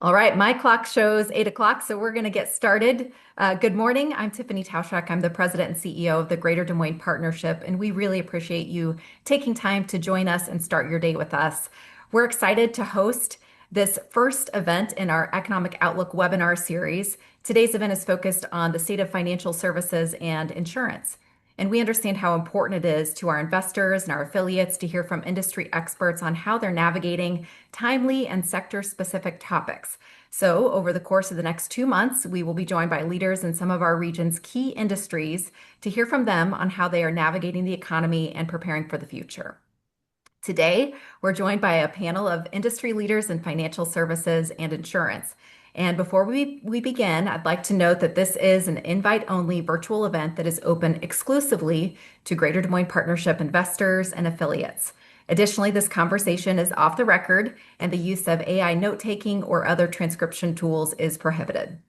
All right, my clock shows 8 o'clock, so we're going to get started. Good morning. I'm Tiffany Tauschak. I'm the president and CEO of the Greater Des Moines Partnership, and we really appreciate you taking time to join us and start your day with us. We're excited to host this first event in our Economic Outlook webinar series. Today's event is focused on the state of financial services and insurance. And we understand how important it is to our investors and our affiliates to hear from industry experts on how they're navigating timely and sector specific topics. So, over the course of the next 2 months, we will be joined by leaders in some of our region's key industries to hear from them on how they are navigating the economy and preparing for the future. Today, we're joined by a panel of industry leaders in financial services and insurance. And before we begin, I'd like to note that this is an invite-only virtual event that is open exclusively to Greater Des Moines Partnership investors and affiliates. Additionally, this conversation is off the record, and the use of AI note-taking or other transcription tools is prohibited.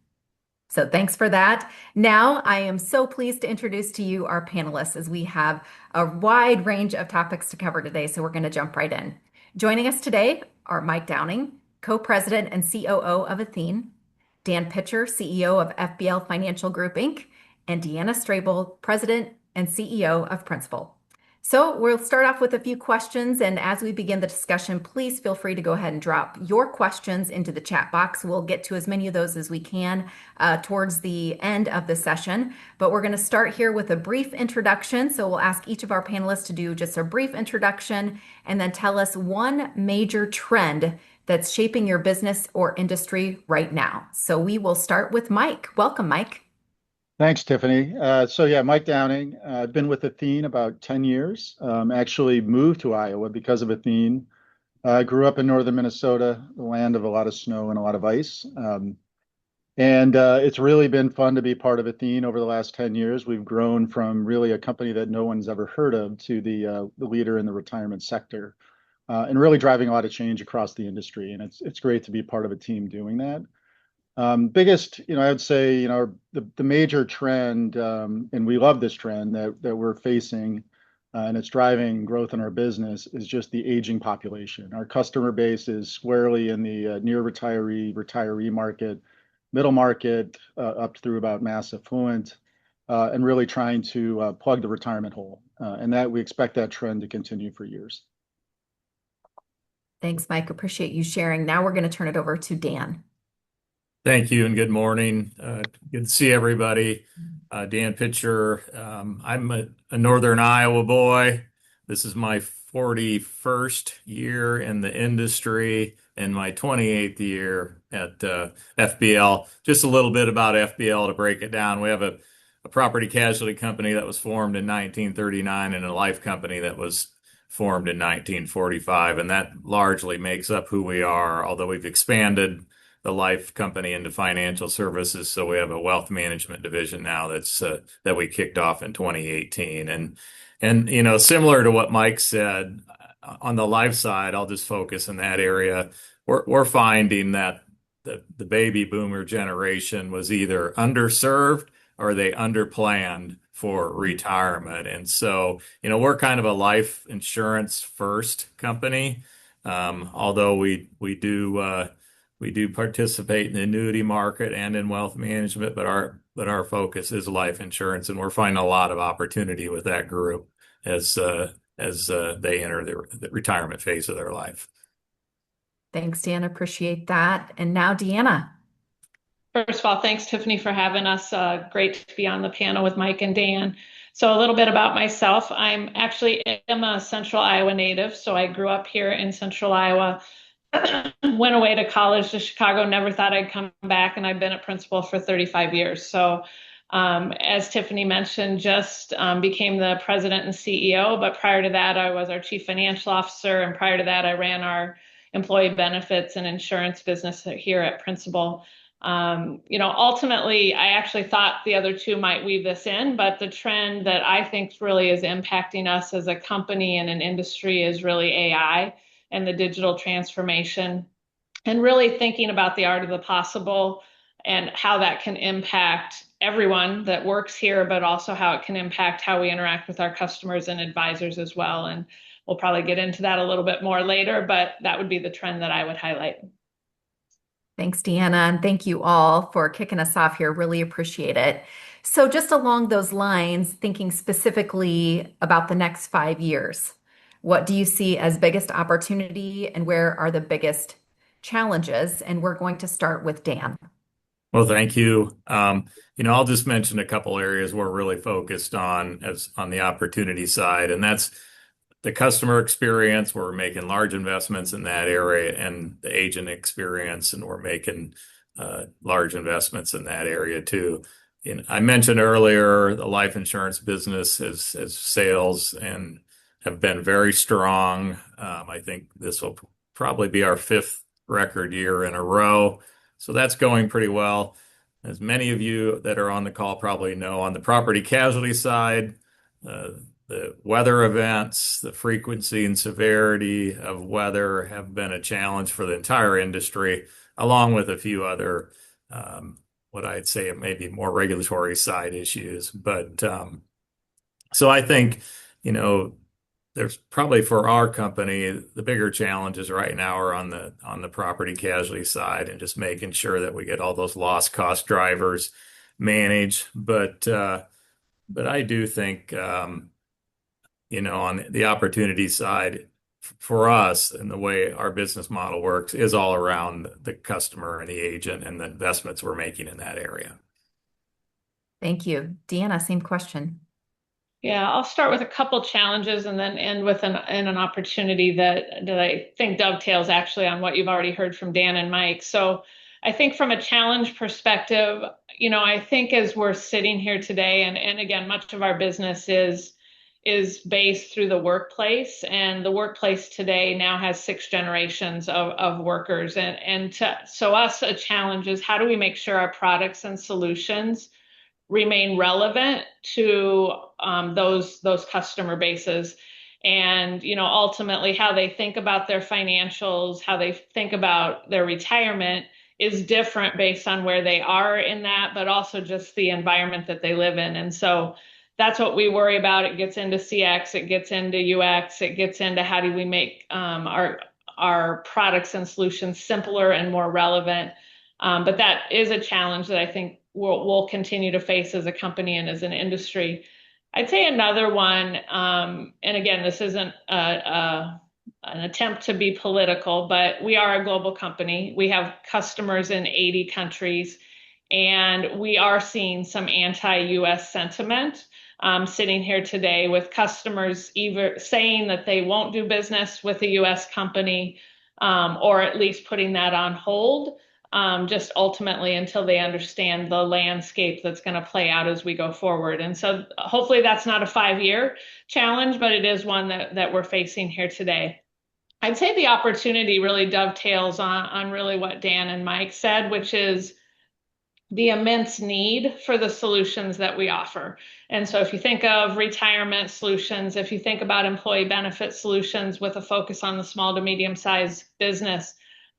So thanks for that. Now, I am so pleased to introduce to you our panelists as we have a wide range of topics to cover today. So we're going to jump right in. Joining us today are Mike Downing, co-president and COO of Athene, Dan Pitcher, CEO of FBL Financial Group, Inc., and Deanna Strable, president and CEO of Principal. So we'll start off with a few questions, and as we begin the discussion, please feel free to go ahead and drop your questions into the chat box. We'll get to as many of those as we can towards the end of the session, but we're going to start here with a brief introduction. So we'll ask each of our panelists to do just a brief introduction and then tell us one major trend that's shaping your business or industry right now. So we will start with Mike. Welcome, Mike. Thanks, Tiffany. Yeah, Mike Downing. I've been with Athene about 10 years. Actually moved to Iowa because of Athene. Grew up in northern Minnesota, the land of a lot of snow and a lot of ice. It's really been fun to be part of Athene over the last 10 years. We've grown from really a company that no one's ever heard of to the leader in the retirement sector, and really driving a lot of change across the industry. And it's great to be part of a team doing that. Biggest, I would say, the major trend, and we love this trend that we're facing, and it's driving growth in our business, is just the aging population. Our customer base is squarely in the near retiree market, middle market, up through about mass affluent, and really trying to plug the retirement hole. And that we expect that trend to continue for years. Thanks, Mike. Appreciate you sharing. Now we're going to turn it over to Dan. Thank you and good morning. Good to see everybody. Dan Pitcher. I'm a Northern Iowa boy. This is my 41st year in the industry and my 28th year at FBL. Just a little bit about FBL to break it down. We have a property casualty company that was formed in 1939 and a life company that was formed in 1945, and that largely makes up who we are, although we've expanded the life company into financial services. So we have a wealth management division now that we kicked off in 2018. And similar to what Mike said, on the life side, I'll just focus in that area. We're finding that the baby boomer generation was either underserved or they underplanned for retirement. And so, we're kind of a life insurance first company. Although we do participate in the annuity market and in wealth management, but our focus is life insurance, and we're finding a lot of opportunity with that group as they enter the retirement phase of their life. Thanks, Dan. Appreciate that. And now, Deanna. First of all, thanks, Tiffany, for having us. Great to be on the panel with Mike and Dan. So a little bit about myself. I'm actually a Central Iowa native, so I grew up here in Central Iowa. Went away to college to Chicago, never thought I'd come back, and I've been a principal for 35 years. So as Tiffany mentioned, just became the president and CEO, but prior to that, I was our chief financial officer, and prior to that, I ran our employee benefits and insurance business here at Principal. Ultimately, I actually thought the other two might weave this in, but the trend that I think really is impacting us as a company and an industry is really AI and the digital transformation, and really thinking about the art of the possible and how that can impact everyone that works here, but also how it can impact how we interact with our customers and advisors as well. And we'll probably get into that a little bit more later, but that would be the trend that I would highlight. Thanks, Deanna, and thank you all for kicking us off here. Really appreciate it. So, just along those lines, thinking specifically about the next 5 years, what do you see as biggest opportunity and where are the biggest challenges? And we're going to start with Dan. Well, thank you. I'll just mention a couple areas we're really focused on as on the opportunity side, and that's the customer experience. We're making large investments in that area, and the agent experience, and we're making large investments in that area too. And I mentioned earlier the life insurance business as sales and have been very strong. I think this will probably be our fifth record year in a row. So that's going pretty well. As many of you that are on the call probably know, on the property casualty side, uh, the weather events, the frequency and severity of weather have been a challenge for the entire industry, along with a few other, what I'd say maybe more regulatory side issues. But so I think, you know, there's probably for our company, the bigger challenges right now are on the property casualty side and just making sure that we get all those loss cost drivers managed. But I do think on the opportunity side for us and the way our business model works is all around the customer and the agent and the investments we're making in that area. Thank you. Deanna, same question. Yeah, I'll start with a couple challenges and then end with an opportunity that I think dovetails actually on what you've already heard from Dan and Mike. So I think from a challenge perspective, I think as we're sitting here today, and again, much of our business is based through the workplace, and the workplace today now has 6 generations of workers. So us, a challenge is how do we make sure our products and solutions remain relevant to those customer bases, and ultimately how they think about their financials, how they think about their retirement is different based on where they are in that, but also just the environment that they live in. And so that's what we worry about. It gets into CX, it gets into UX, it gets into how do we make our products and solutions simpler and more relevant. But that is a challenge that I think we'll continue to face as a company and as an industry. I'd say another one, and again, this isn't an attempt to be political, but we are a global company. We have customers in 80 countries, and we are seeing some anti-US sentiment sitting here today with customers either saying that they won't do business with a US company, or at least putting that on hold. Just ultimately until they understand the landscape that's going to play out as we go forward. And so hopefully that's not a 5-year challenge, but it is one that we're facing here today. I'd say the opportunity really dovetails on really what Dan and Mike said, which is the immense need for the solutions that we offer. And so if you think of retirement solutions, if you think about employee benefit solutions with a focus on the small to medium-sized business,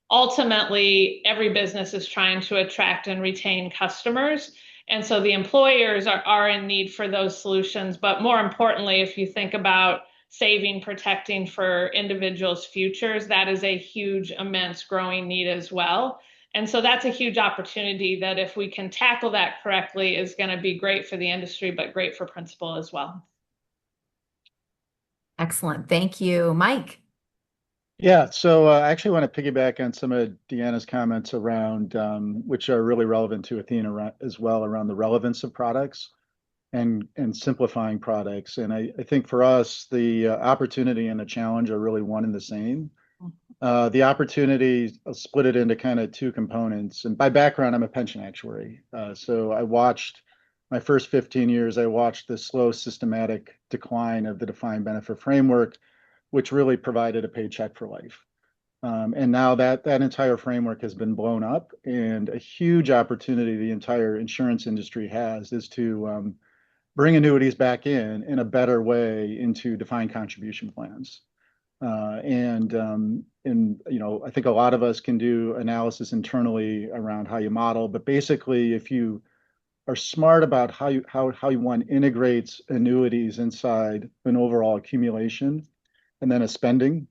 ultimately, every business is trying to attract and retain customers. And so the employers are in need for those solutions. But more importantly, if you think about saving, protecting for individuals' futures, that is a huge, immense growing need as well. And so that's a huge opportunity that if we can tackle that correctly is going to be great for the industry, but great for Principal as well. Excellent. Thank you. Mike. Yeah, so I actually want to piggyback on some of Deanna's comments around, which are really relevant to Athena as well, around the relevance of products and simplifying products. And I think for us, the opportunity and the challenge are really one and the same. The opportunity, I'll split it into kind of two components. And by background, I'm a pension actuary. So I watched my first 15 years, I watched the slow systematic decline of the defined benefit framework, which really provided a paycheck for life. And now that entire framework has been blown up, and a huge opportunity the entire insurance industry has is to bring annuities back in a better way into defined contribution plans. I think a lot of us can do analysis internally around how you model, but basically, if you are smart about how one integrates annuities inside an overall accumulation and then a spending,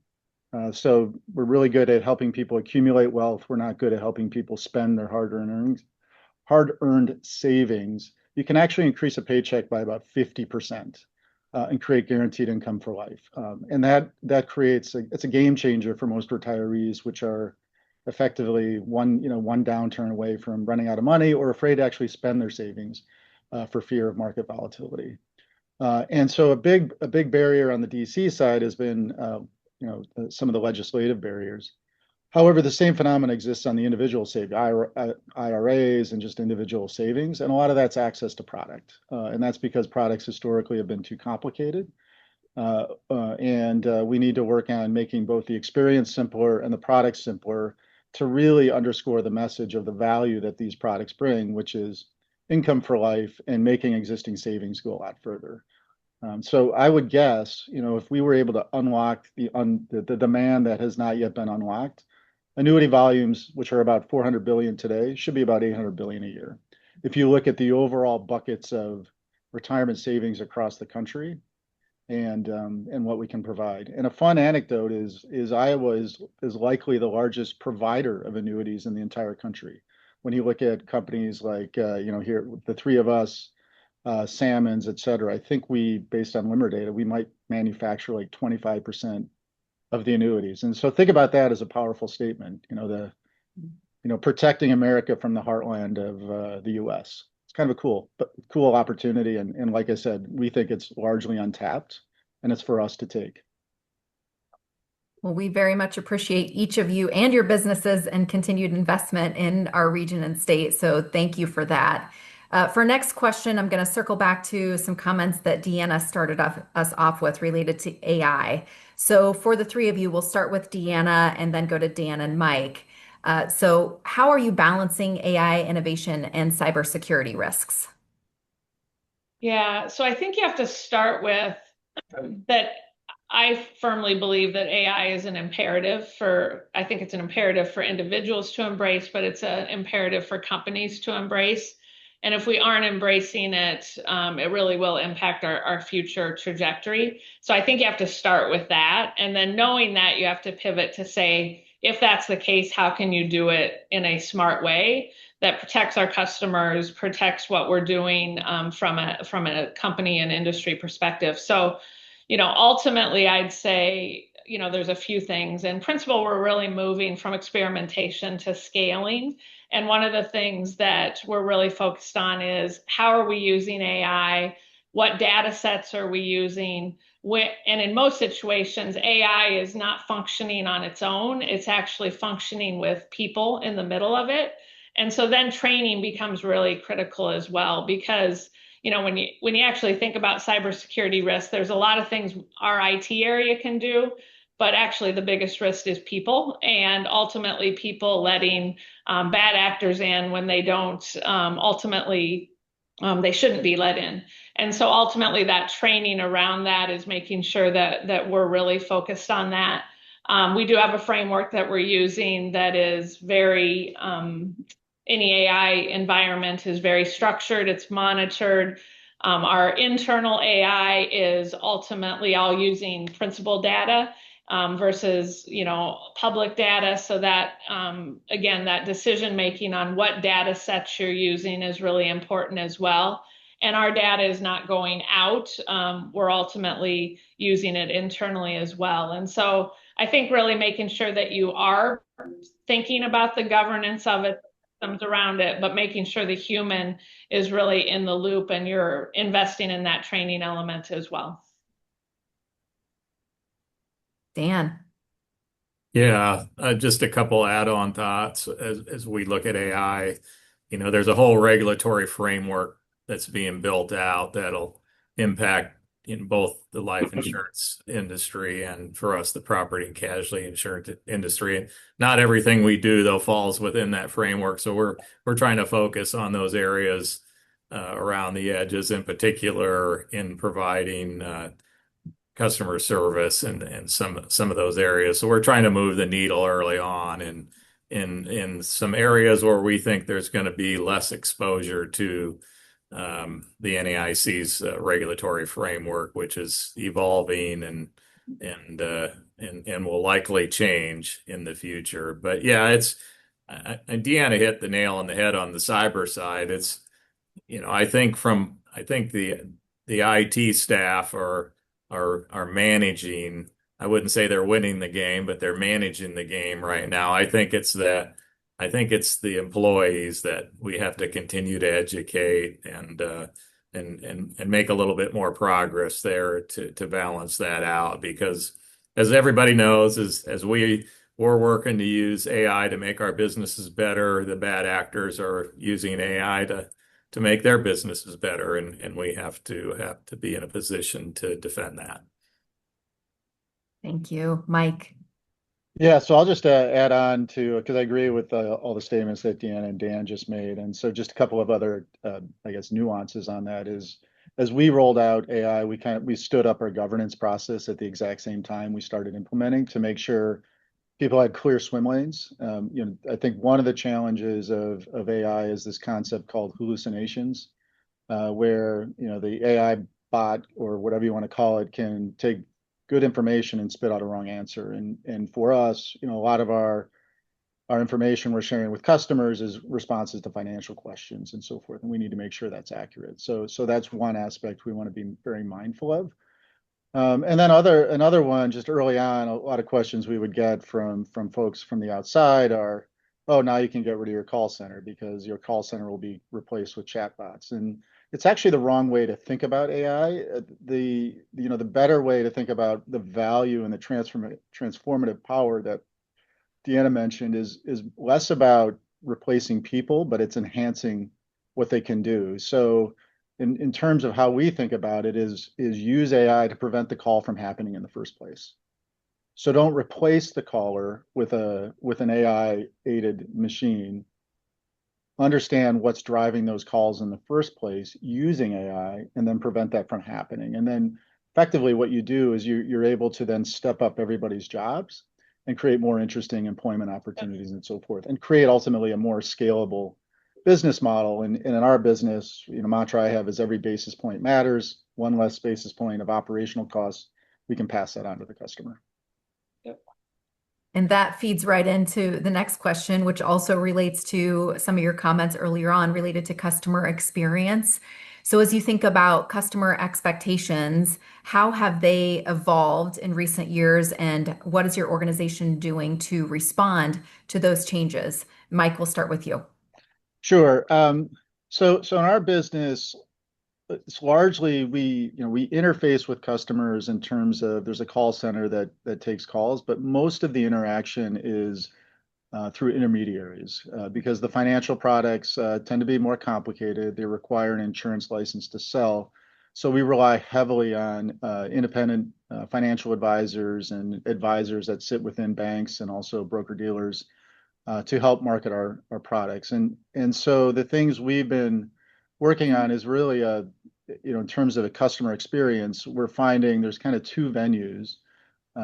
So we're really good at helping people accumulate wealth. We're not good at helping people spend their hard-earned savings. You can actually increase a paycheck by about 50%, and create guaranteed income for life. And that creates it's a game changer for most retirees, which are effectively one downturn away from running out of money or afraid to actually spend their savings for fear of market volatility. And so a big barrier on the DC side has been some of the legislative barriers. However, the same phenomenon exists on the individual IRAs and just individual savings, and a lot of that's access to product, and that's because products historically have been too complicated, and we need to work on making both the experience simpler and the product simpler to really underscore the message of the value that these products bring, which is income for life and making existing savings go a lot further. So I would guess, if we were able to unlock the demand that has not yet been unlocked, annuity volumes, which are about 400 billion today, should be about 800 billion a year. If you look at the overall buckets of retirement savings across the country and what we can provide. And a fun anecdote is Iowa is likely the largest provider of annuities in the entire country. When you look at companies like here, the three of us, Salmons, et cetera, I think based on LIMRA data, we might manufacture like 25% of the annuities. And so think about that as a powerful statement, protecting America from the heartland of the US. It's kind of a cool opportunity. And like I said, we think it's largely untapped and it's for us to take. Well, we very much appreciate each of you and your businesses and continued investment in our region and state. So thank you for that. For next question, I'm going to circle back to some comments that Deanna started us off with related to AI. So for the three of you, we'll start with Deanna and then go to Dan and Mike. So how are you balancing AI innovation and cybersecurity risks? Yeah, so I think you have to start with that. I firmly believe that AI is an imperative I think it's an imperative for individuals to embrace, but it's an imperative for companies to embrace. And if we aren't embracing it, it really will impact our future trajectory. So I think you have to start with that. And then knowing that, you have to pivot to say, if that's the case, how can you do it in a smart way that protects our customers, protects what we're doing from a company and industry perspective. So, ultimately, I'd say, there's a few things. In principle, we're really moving from experimentation to scaling. And one of the things that we're really focused on is how are we using AI? What data sets are we using? And in most situations, AI is not functioning on its own. It's actually functioning with people in the middle of it. And so then training becomes really critical as well, because when you actually think about cybersecurity risks, there's a lot of things our IT area can do, but actually the biggest risk is people, and ultimately people letting bad actors in when they don't ultimately they shouldn't be let in. And so ultimately that training around that is making sure that we're really focused on that. We do have a framework that we're using that is very any AI environment is very structured, it's monitored. Our internal AI is ultimately all using principal data versus, public data. So that, again, that decision making on what data sets you're using is really important as well. And our data is not going out. We're ultimately using it internally as well. And so I think really making sure that you are thinking about the governance of it, around it, but making sure the human is really in the loop and you're investing in that training element as well. Dan. Yeah, just a couple add-on thoughts as we look at AI. There's a whole regulatory framework that's being built out that'll impact in both the life insurance industry and for us, the property and casualty insurance industry. And not everything we do, though, falls within that framework. So we're trying to focus on those areas around the edges, in particular in providing customer service and some of those areas. So we're trying to move the needle early on and in some areas where we think there's going to be less exposure to the NAIC's regulatory framework, which is evolving and and will likely change in the future. But yeah, Deanna hit the nail on the head on the cyber side. I think the IT staff are managing. I wouldn't say they're winning the game, but they're managing the game right now. I think it's the employees that we have to continue to educate and make a little bit more progress there to balance that out. Because as everybody knows, as we're working to use AI to make our businesses better, the bad actors are using AI to make their businesses better, and we have to be in a position to defend that. Thank you, Mike. Yeah, so I'll just add on to, because I agree with all the statements that Deanna and Dan just made. And so just a couple of other, I guess, nuances on that is, as we rolled out AI, we stood up our governance process at the exact same time we started implementing to make sure people had clear swim lanes. I think one of the challenges of AI is this concept called hallucinations, where the AI bot or whatever you want to call it can take good information and spit out a wrong answer. And for us, a lot of our information we're sharing with customers is responses to financial questions and so forth, and we need to make sure that's accurate. So that's one aspect we want to be very mindful of. And then another one, just early on, a lot of questions we would get from folks from the outside are, oh, now you can get rid of your call center because your call center will be replaced with chatbots. And it's actually the wrong way to think about AI. The better way to think about the value and the transformative power that Deanna mentioned is less about replacing people, but it's enhancing what they can do. So in terms of how we think about it is use AI to prevent the call from happening in the first place. So don't replace the caller with an AI aided machine. Understand what's driving those calls in the first place using AI, and then prevent that from happening. And then effectively what you do is you're able to then step up everybody's jobs and create more interesting employment opportunities and so forth, and create ultimately a more scalable business model. And in our business, mantra I have is every basis point matters. One less basis point of operational costs, we can pass that on to the customer. And that feeds right into the next question, which also relates to some of your comments earlier on related to customer experience. So as you think about customer expectations, how have they evolved in recent years, and what is your organization doing to respond to those changes? Mike, we'll start with you. Sure. So in our business, it's largely we interface with customers in terms of there's a call center that takes calls, but most of the interaction is through intermediaries because the financial products tend to be more complicated. They require an insurance license to sell. So we rely heavily on independent financial advisors and advisors that sit within banks and also broker dealers to help market our products. And so the things we've been working on is really in terms of a customer experience, we're finding there's kind of two venues.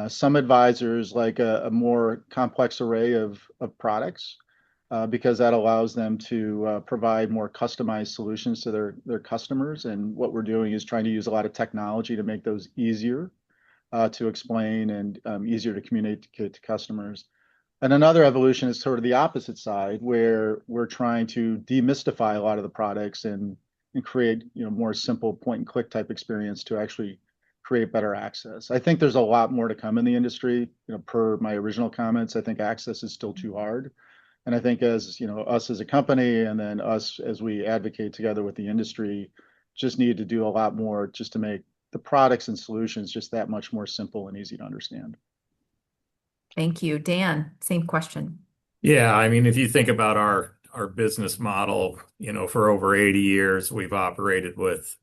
Some advisors like a more complex array of products because that allows them to provide more customized solutions to their customers. And what we're doing is trying to use a lot of technology to make those easier to explain and easier to communicate to customers. And another evolution is sort of the opposite side, where we're trying to demystify a lot of the products and create more simple point and click type experience to actually create better access. I think there's a lot more to come in the industry. Per my original comments, I think access is still too hard. And I think as us as a company, and then us as we advocate together with the industry, just need to do a lot more just to make the products and solutions just that much more simple and easy to understand. Thank you. Dan, same question. Yeah, I mean, if you think about our business model, for over 80 years, we've operated with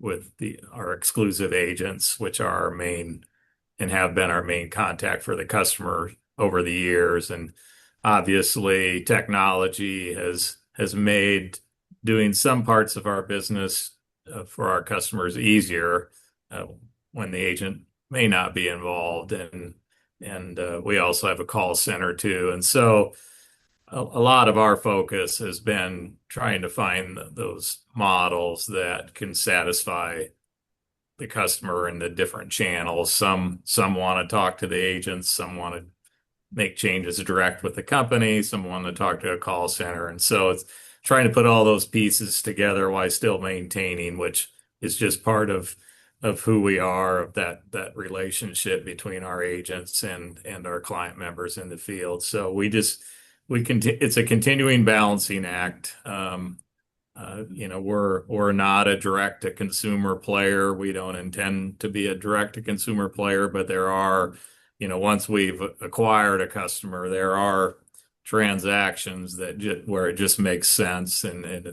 our exclusive agents, which are our main and have been our main contact for the customer over the years. And obviously, technology has made doing some parts of our business for our customers easier when the agent may not be involved. And we also have a call center too. And so a lot of our focus has been trying to find those models that can satisfy the customer in the different channels. Some want to talk to the agents, some want to make changes direct with the company, some want to talk to a call center. And so it's trying to put all those pieces together while still maintaining, which is just part of who we are, of that relationship between our agents and our client members in the field. So it's a continuing balancing act. We're not a direct to consumer player. We don't intend to be a direct to consumer player, but there are, once we've acquired a customer, there are transactions where it just makes sense, and it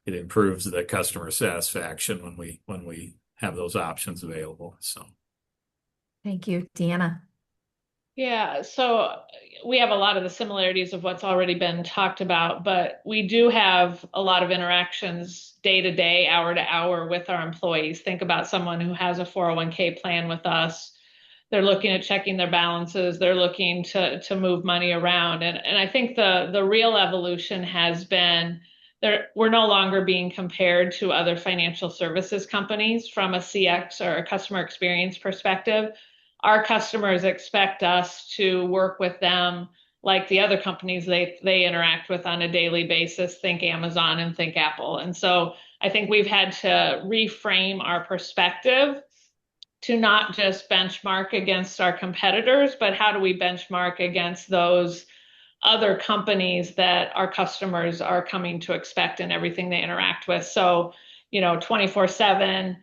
improves the customer satisfaction when we have those options available. So, Thank you, Deanna. Yeah, so we have a lot of the similarities of what's already been talked about, but we do have a lot of interactions day to day, hour to hour with our employees. Think about someone who has a 401k plan with us. They're looking at checking their balances. They're looking to move money around. And I think the real evolution has been we're no longer being compared to other financial services companies from a CX or a customer experience perspective. Our customers expect us to work with them like the other companies they interact with on a daily basis. Think Amazon and think Apple. And so I think we've had to reframe our perspective to not just benchmark against our competitors, but how do we benchmark against those other companies that our customers are coming to expect in everything they interact with. So, 24/7,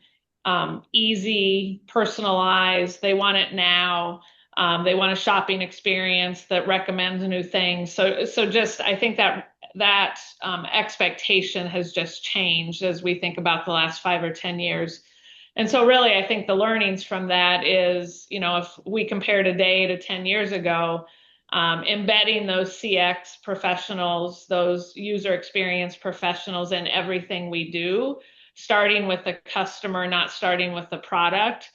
easy, personalized. They want it now. They want a shopping experience that recommends new things. So just I think that expectation has just changed as we think about the last 5 or 10 years. And so really, I think the learnings from that is, if we compare today to 10 years ago, embedding those CX professionals, those user experience professionals in everything we do, starting with the customer, not starting with the product,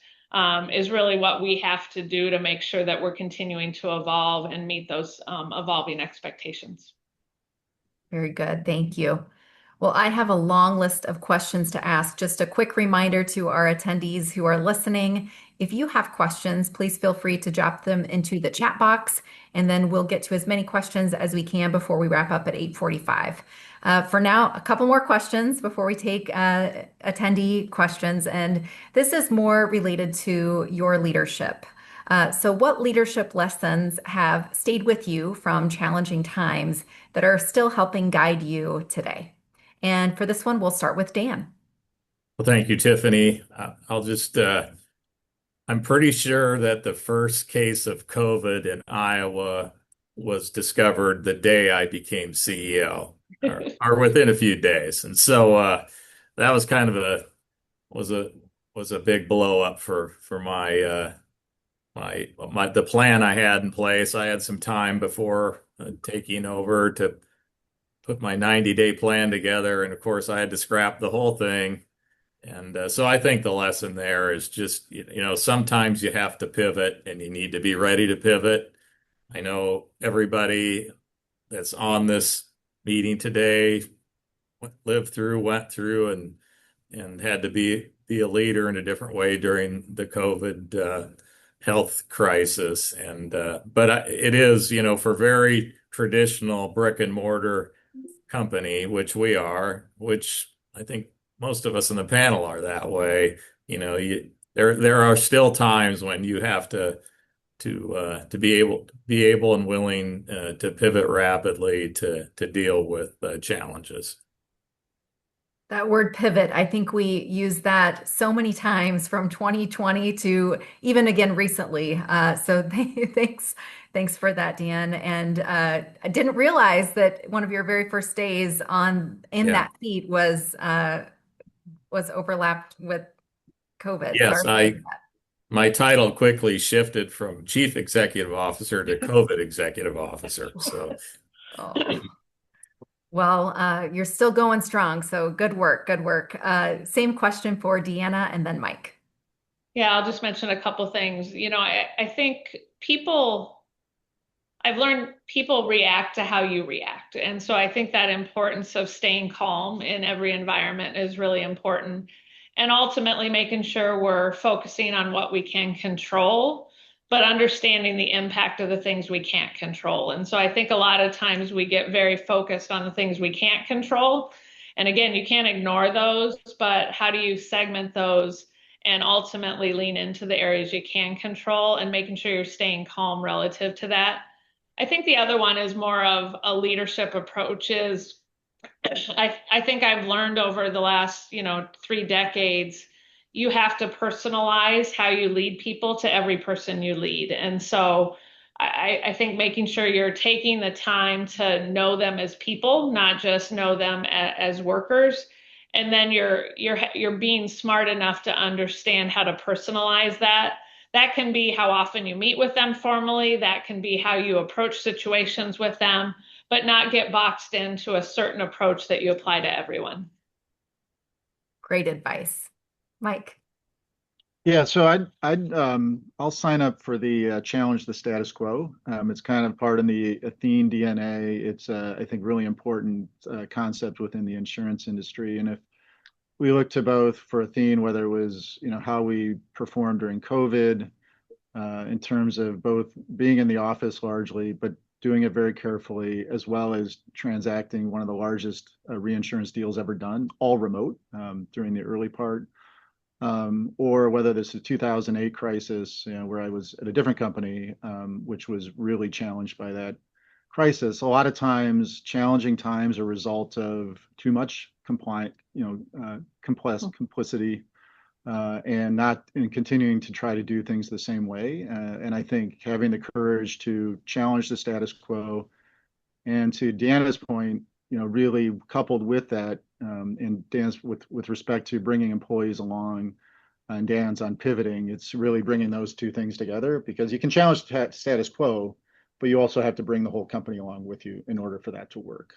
is really what we have to do to make sure that we're continuing to evolve and meet those evolving expectations. Very good. Thank you. Well, I have a long list of questions to ask. Just a quick reminder to our attendees who are listening, if you have questions, please feel free to drop them into the chat box, and then we'll get to as many questions as we can before we wrap up at 8:45. For now, a couple more questions before we take attendee questions, and this is more related to your leadership. So what leadership lessons have stayed with you from challenging times that are still helping guide you today? And for this one, we'll start with Dan. Well, thank you, Tiffany. I'm pretty sure that the first case of COVID in Iowa was discovered the day I became CEO, or within a few days. And so that was kind of was a big blow up for the plan I had in place. I had some time before taking over to put my 90-day plan together, and of course I had to scrap the whole thing. And so I think the lesson there is just, sometimes you have to pivot and you need to be ready to pivot. I know everybody that's on this meeting today went through and had to be a leader in a different way during the COVID health crisis. And but it is, for very traditional brick and mortar company, which we are, which I think most of us in the panel are that way. There are still times when you have to be able and willing to pivot rapidly to deal with challenges. That word pivot, I think we use that so many times from 2020 to even again recently. So thanks for that, Dan. And I didn't realize that one of your very first days in that seat was overlapped with COVID. Yes, Sorry my title quickly shifted from Chief Executive Officer to COVID Executive Officer. So. Oh. Well, you're still going strong, so good work, good work. Same question for Deanna and then Mike. Yeah, I'll just mention a couple things. I think I've learned people react to how you react. And so I think that importance of staying calm in every environment is really important. and ultimately making sure we're focusing on what we can control, but understanding the impact of the things we can't control. And so I think a lot of times we get very focused on the things we can't control. And again, you can't ignore those, but how do you segment those and ultimately lean into the areas you can control and making sure you're staying calm relative to that? I think the other one is more of a leadership approach is I think I've learned over the last, 3 decades, you have to personalize how you lead people to every person you lead. And so I think making sure you're taking the time to know them as people, not just know them as workers. And then you're being smart enough to understand how to personalize that. That can be how often you meet with them formally. That can be how you approach situations with them, but not get boxed into a certain approach that you apply to everyone. Great advice. Mike. Yeah, so I'll sign up for the challenge the status quo. It's kind of part of the Athene DNA. It's I think really important concept within the insurance industry. And if we look to both for Athene, whether it was how we performed during COVID, in terms of both being in the office largely, but doing it very carefully, as well as transacting one of the largest reinsurance deals ever done, all remote during the early part. Or whether this is the 2008 crisis, where I was at a different company, which was really challenged by that crisis. A lot of times, challenging times are a result of too much complicity, and not in continuing to try to do things the same way. And I think having the courage to challenge the status quo, and to Deanna's point, really coupled with that, and Dan's with respect to bringing employees along, and Dan's on pivoting, it's really bringing those two things together, because you can challenge the status quo, but you also have to bring the whole company along with you in order for that to work.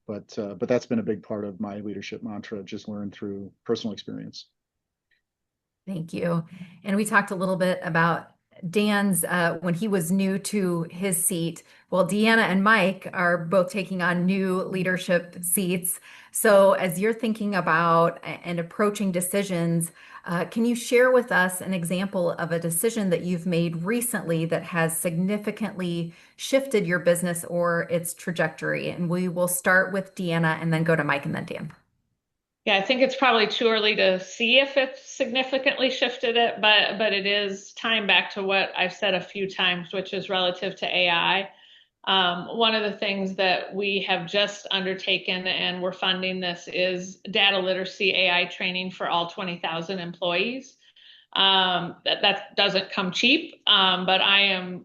But that's been a big part of my leadership mantra, just learned through personal experience. Thank you. And we talked a little bit about Dan's when he was new to his seat. Well, Deanna and Mike are both taking on new leadership seats. So as you're thinking about and approaching decisions, can you share with us an example of a decision that you've made recently that has significantly shifted your business or its trajectory? And we will start with Deanna and then go to Mike and then Dan. Yeah, I think it's probably too early to see if it's significantly shifted it, but it is tying back to what I've said a few times, which is relative to AI. One of the things that we have just undertaken, and we're funding this, is data literacy AI training for all 20,000 employees. That doesn't come cheap, but I am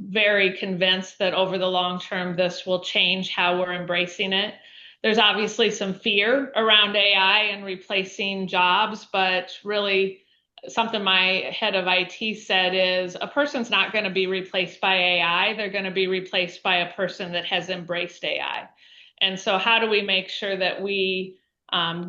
very convinced that over the long term, this will change how we're embracing it. There's obviously some fear around AI and replacing jobs, but really something my head of IT said is a person's not going to be replaced by AI. They're going to be replaced by a person that has embraced AI. And so how do we make sure that we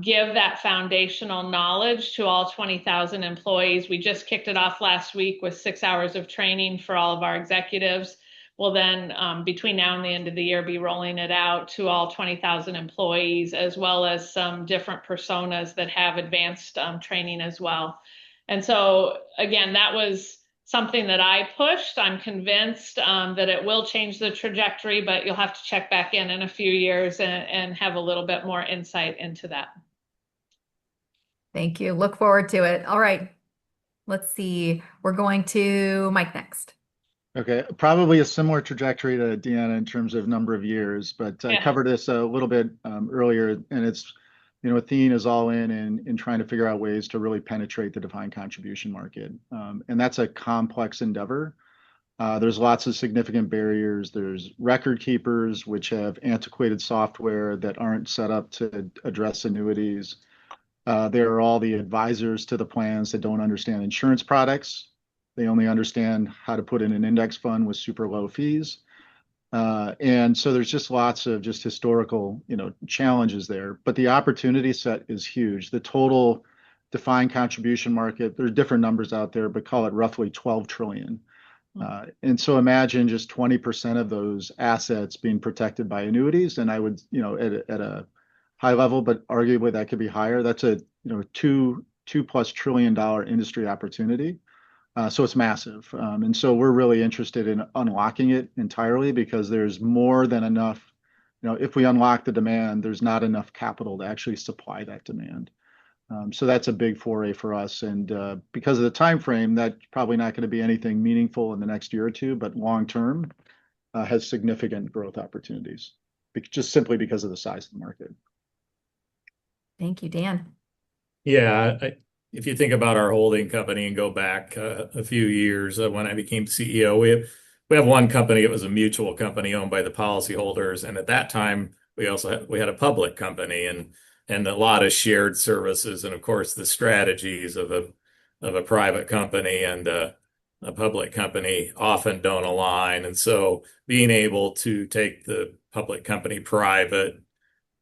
give that foundational knowledge to all 20,000 employees? We just kicked it off last week with 6 hours of training for all of our executives. We'll then, between now and the end of the year, be rolling it out to all 20,000 employees, as well as some different personas that have advanced training as well. And so, again, that was something that I pushed. I'm convinced that it will change the trajectory, but you'll have to check back in a few years and have a little bit more insight into that. Thank you. Look forward to it. All right. Let's see. We're going to Mike next. Okay, probably a similar trajectory to Deanna in terms of number of years, but I covered this a little bit earlier, and it's, Athene is all in trying to figure out ways to really penetrate the defined contribution market. And that's a complex endeavor. There's lots of significant barriers. There's record keepers, which have antiquated software that aren't set up to address annuities. There are all the advisors to the plans that don't understand insurance products. They only understand how to put in an index fund with super low fees. And so there's just lots of just historical, challenges there. But the opportunity set is huge. The total defined contribution market, there's different numbers out there, but call it roughly 12 trillion. And so imagine just 20% of those assets being protected by annuities. And I would, at a high level, but arguably that could be higher. That's a $2+ trillion industry opportunity. So it's massive. And so we're really interested in unlocking it entirely because there's more than enough. If we unlock the demand, there's not enough capital to actually supply that demand. So that's a big foray for us. And because of the time frame, that's probably not going to be anything meaningful in the next year or two, but long term has significant growth opportunities, just simply because of the size of the market. Thank you, Dan. Yeah, if you think about our holding company and go back a few years when I became CEO, we have one company. It was a mutual company owned by the policyholders, and at that time we had a public company and a lot of shared services, and of course the strategies of a private company and a public company often don't align, and so being able to take the public company private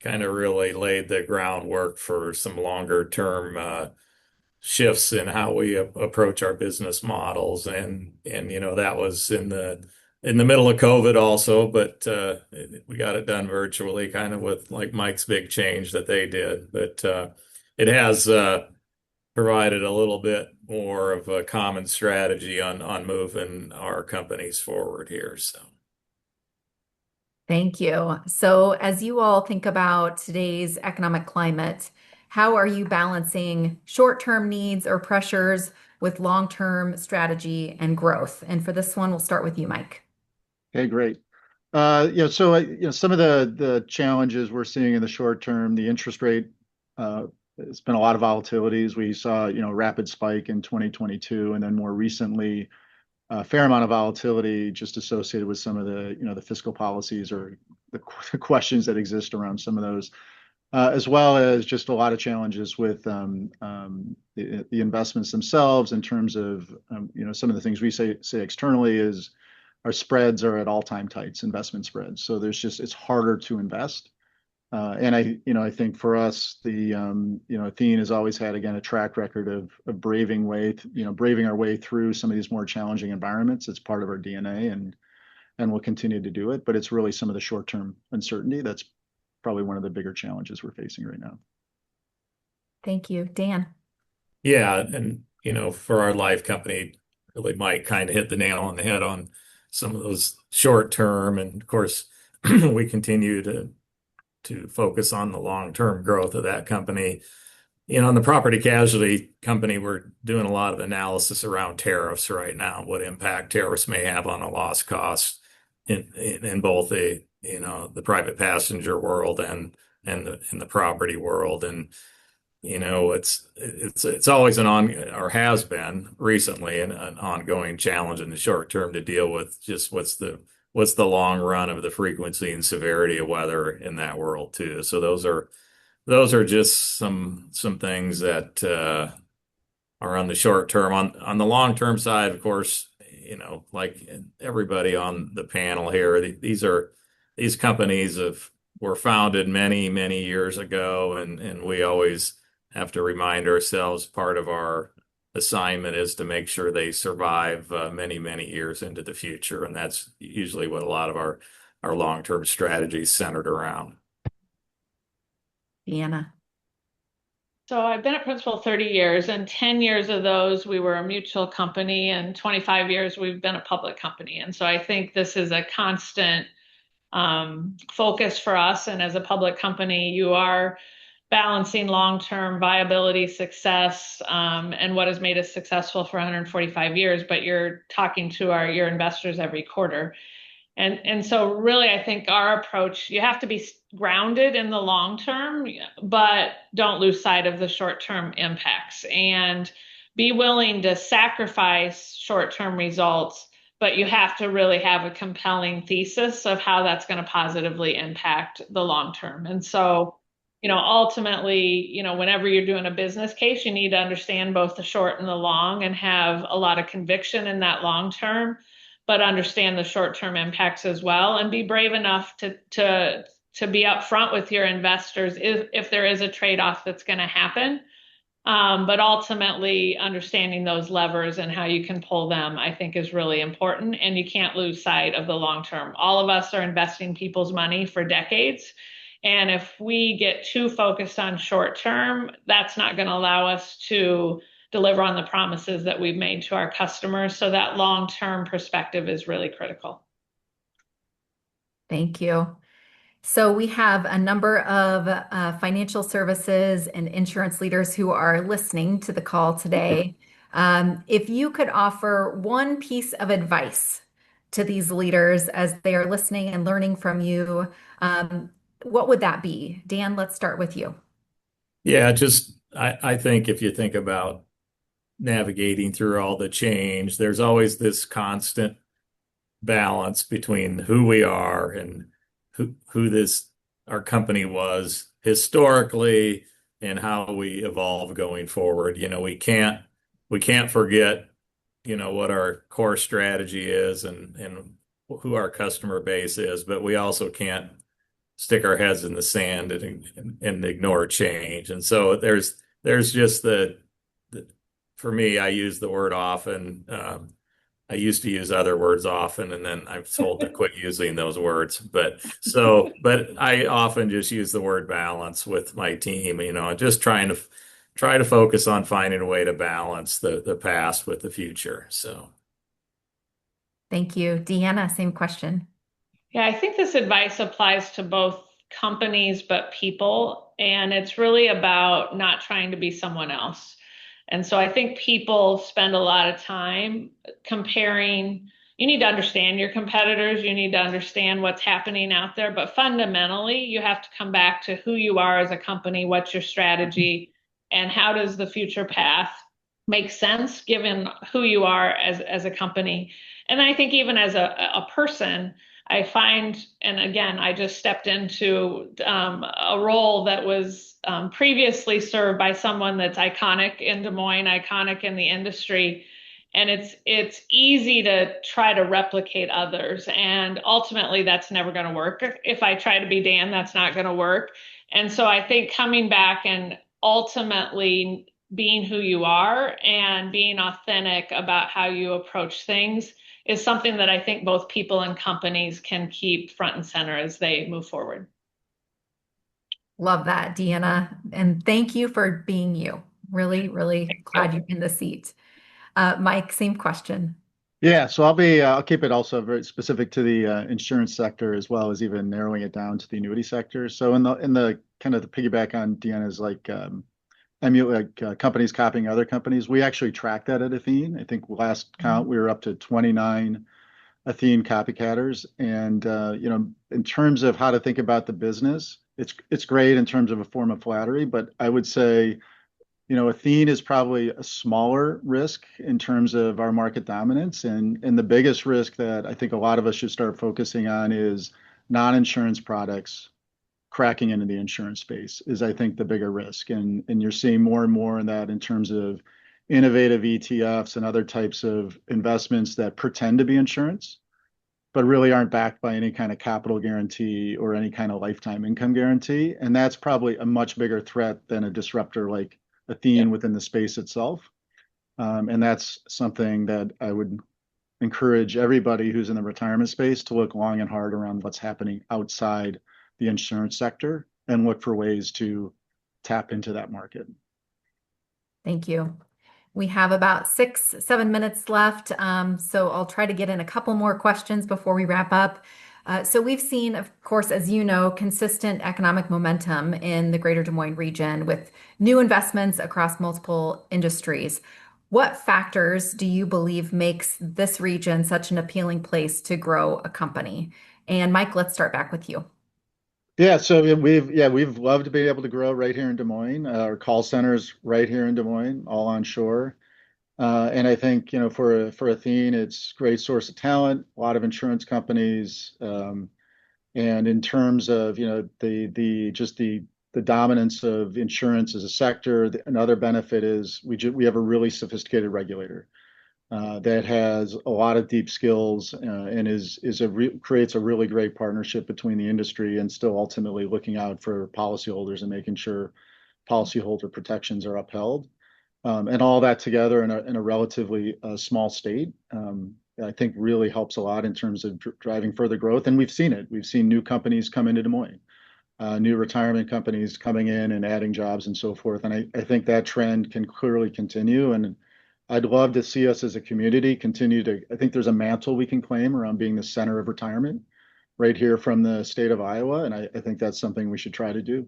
kind of really laid the groundwork for some longer term shifts in how we approach our business models. And that was in the middle of COVID also, but we got it done virtually, kind of with like Mike's big change that they did. But it has provided a little bit more of a common strategy on moving our companies forward here. So. Thank you. So, as you all think about today's economic climate, how are you balancing short-term needs or pressures with long-term strategy and growth? And for this one, we'll start with you, Mike. Okay, great. Some of the challenges we're seeing in the short term, the interest rate, it's been a lot of volatilities. We saw, rapid spike in 2022, and then more recently, a fair amount of volatility just associated with some of the fiscal policies or the questions that exist around some of those, as well as just a lot of challenges with the investments themselves in terms of some of the things we say externally is our spreads are at all-time tights, investment spreads. So it's harder to invest. And I think for us, Athene has always had, again, a track record of braving our way through some of these more challenging environments. It's part of our DNA, and we'll continue to do it. But it's really some of the short-term uncertainty that's probably one of the bigger challenges we're facing right now. Thank you, Dan. Yeah, and for our life company, really Mike kind of hit the nail on the head on some of those short term, and of course, we continue to focus on the long-term growth of that company. In the property casualty company, we're doing a lot of analysis around tariffs right now, what impact tariffs may have on a loss cost in both the private passenger world and in the property world. And it's always or has been recently an ongoing challenge in the short term to deal with just what's the long run of the frequency and severity of weather in that world too. So those are just some things that are on the short term. On the long term side, of course, like everybody on the panel here, these companies were founded many, many years ago, and we always have to remind ourselves part of our assignment is to make sure they survive many, many years into the future. And that's usually what a lot of our long-term strategies centered around. Deanna. So I've been at Principal 30 years, and 10 years of those we were a mutual company, and 25 years we've been a public company. And so I think this is a constant focus for us. And as a public company, you are balancing long-term viability, success, and what has made us successful for 145 years, but you're talking to your investors every quarter. And so really, I think our approach, you have to be grounded in the long term, but don't lose sight of the short-term impacts, and be willing to sacrifice short-term results, but you have to really have a compelling thesis of how that's going to positively impact the long term. And so, ultimately, whenever you're doing a business case, you need to understand both the short and the long and have a lot of conviction in that long term, but understand the short-term impacts as well, and be brave enough to be upfront with your investors if there is a trade-off that's going to happen. But ultimately, understanding those levers and how you can pull them, I think, is really important. And you can't lose sight of the long term. All of us are investing people's money for decades. And if we get too focused on short term, that's not going to allow us to deliver on the promises that we've made to our customers. So that long-term perspective is really critical. Thank you. So we have a number of financial services and insurance leaders who are listening to the call today. If you could offer one piece of advice to these leaders as they are listening and learning from you, what would that be? Dan, let's start with you. Yeah, I think if you think about navigating through all the change, there's always this constant balance between who we are and who this our company was historically and how we evolve going forward. We can't forget, what our core strategy is and who our customer base is, but we also can't stick our heads in the sand and ignore change. And so there's just for me, I use the word often. I used to use other words often, and then I'm told to quit using those words. But I often just use the word balance with my team, just try to focus on finding a way to balance the past with the future. So Thank you. Deanna, same question. Yeah, I think this advice applies to both companies, but people. And it's really about not trying to be someone else. And so I think people spend a lot of time comparing. You need to understand your competitors. You need to understand what's happening out there. But fundamentally, you have to come back to who you are as a company, what's your strategy, and how does the future path make sense given who you are as a company. And I think even as a person, I find, and again, I just stepped into a role that was previously served by someone that's iconic in Des Moines, iconic in the industry. And it's easy to try to replicate others. And ultimately, that's never going to work. If I try to be Dan, that's not going to work. And so I think coming back and ultimately being who you are and being authentic about how you approach things is something that I think both people and companies can keep front and center as they move forward. Love that, Deanna. And thank you for being you. Really, really glad you're in the seat. Mike, same question. Yeah, so I'll keep it also very specific to the insurance sector as well as even narrowing it down to the annuity sector. So in the kind of the piggyback on Deanna's companies copying other companies, we actually track that at Athene. I think last count we were up to 29 Athene copycatters, and in terms of how to think about the business, it's great in terms of a form of flattery, but I would say, Athene is probably a smaller risk in terms of our market dominance, and the biggest risk that I think a lot of us should start focusing on is non-insurance products cracking into the insurance space is, I think, the bigger risk. And you're seeing more and more in that in terms of innovative ETFs and other types of investments that pretend to be insurance, but really aren't backed by any kind of capital guarantee or any kind of lifetime income guarantee. And that's probably a much bigger threat than a disruptor like Athene within the space itself. And that's something that I would encourage everybody who's in the retirement space to look long and hard around what's happening outside the insurance sector and look for ways to tap into that market. Thank you. We have about 6-7 minutes left, so I'll try to get in a couple more questions before we wrap up. So we've seen, of course, as you know, consistent economic momentum in the Greater Des Moines region with new investments across multiple industries. What factors do you believe makes this region such an appealing place to grow a company? And Mike, let's start back with you. Yeah, so we've loved to be able to grow right here in Des Moines. Our call centers right here in Des Moines, all on shore. And I think, for Athene, it's a great source of talent, a lot of insurance companies. And in terms of, the dominance of insurance as a sector, another benefit is we have a really sophisticated regulator that has a lot of deep skills and creates a really great partnership between the industry and still ultimately looking out for policyholders and making sure policyholder protections are upheld. And all that together in a relatively small state, I think really helps a lot in terms of driving further growth. And we've seen it. We've seen new companies come into Des Moines. new retirement companies coming in and adding jobs and so forth. And I think that trend can clearly continue. And I'd love to see us as a community continue to, I think there's a mantle we can claim around being the center of retirement right here from the state of Iowa. And I think that's something we should try to do.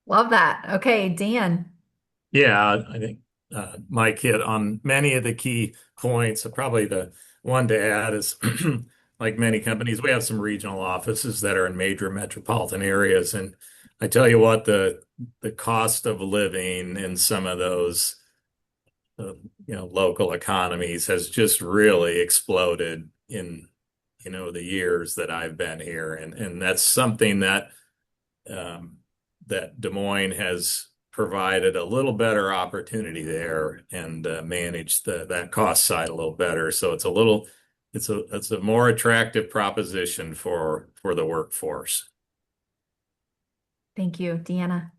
Love that. Okay, Dan. Yeah, I think Mike hit on many of the key points. Probably the one to add is like many companies, we have some regional offices that are in major metropolitan areas. And I tell you what, the cost of living in some of those local economies has just really exploded in the years that I've been here. And that's something that that Des Moines has provided a little better opportunity there and managed that cost side a little better. So it's a more attractive proposition for the workforce. Thank you, Deanna.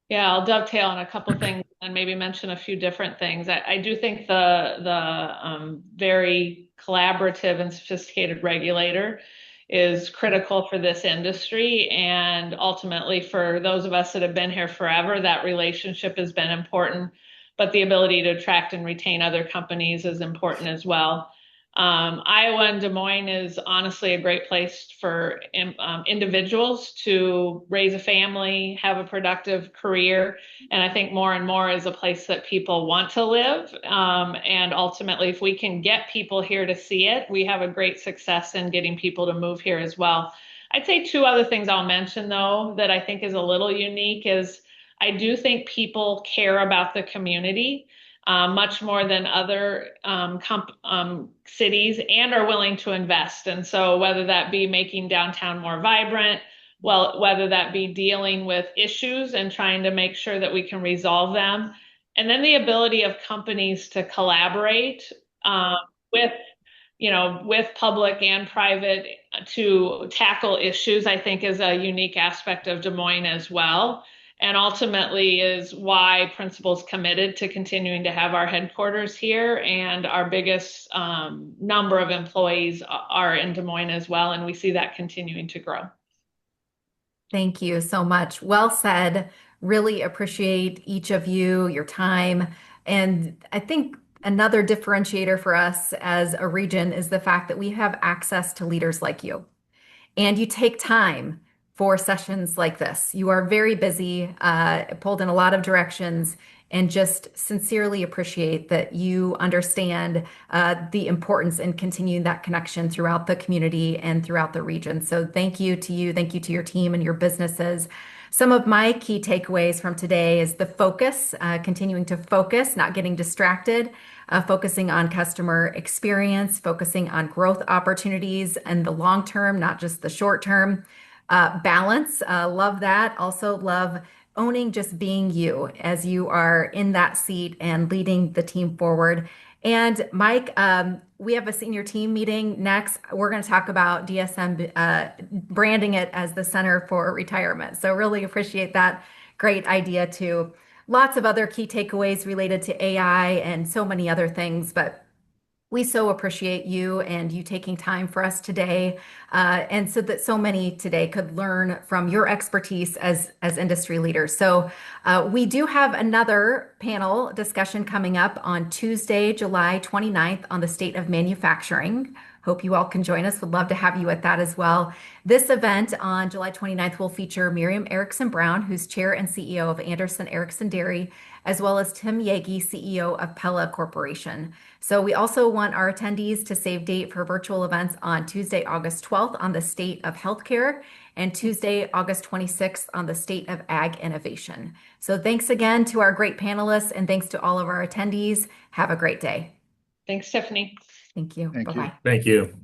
Yeah, I'll dovetail on a couple things and maybe mention a few different things. I do think the very collaborative and sophisticated regulator is critical for this industry, and ultimately for those of us that have been here forever, that relationship has been important, but the ability to attract and retain other companies is important as well. Iowa and Des Moines is honestly a great place for individuals to raise a family, have a productive career. And I think more and more is a place that people want to live. And ultimately, if we can get people here to see it, we have a great success in getting people to move here as well. I'd say two other things I'll mention, though, that I think is a little unique is I do think people care about the community much more than other cities, and are willing to invest. And so whether that be making downtown more vibrant, well, whether that be dealing with issues and trying to make sure that we can resolve them, and then the ability of companies to collaborate with public and private to tackle issues, I think is a unique aspect of Des Moines as well. And ultimately is why Principal's committed to continuing to have our headquarters here, and our biggest number of employees are in Des Moines as well. And we see that continuing to grow. Thank you so much. Well said. Really appreciate each of you, your time. And I think another differentiator for us as a region is the fact that we have access to leaders like you. And you take time for sessions like this. You are very busy, pulled in a lot of directions, and just sincerely appreciate that you understand the importance in continuing that connection throughout the community and throughout the region. So thank you to you. Thank you to your team and your businesses. Some of my key takeaways from today is the focus, continuing to focus, not getting distracted, focusing on customer experience, focusing on growth opportunities and the long term, not just the short term. Balance, love that. Also love owning just being you as you are in that seat and leading the team forward. And Mike, we have a senior team meeting next. We're going to talk about DSM branding it as the Center for Retirement. So really appreciate that. Great idea too. Lots of other key takeaways related to AI and so many other things, but we so appreciate you and you taking time for us today, and so that so many today could learn from your expertise as industry leaders. So we do have another panel discussion coming up on Tuesday, July 29th on the state of manufacturing. Hope you all can join us. Would love to have you at that as well. This event on July 29th will feature Miriam Erickson Brown, who's chair and CEO of Anderson Erickson Dairy, as well as Tim Yagi, CEO of Pella Corporation. So we also want our attendees to save date for virtual events on Tuesday, August 12th on the state of healthcare, and Tuesday, August 26th on the state of ag innovation. So thanks again to our great panelists, and thanks to all of our attendees. Have a great day. Thanks, Tiffany. Thank you. Thank you. Bye-bye. Thank you.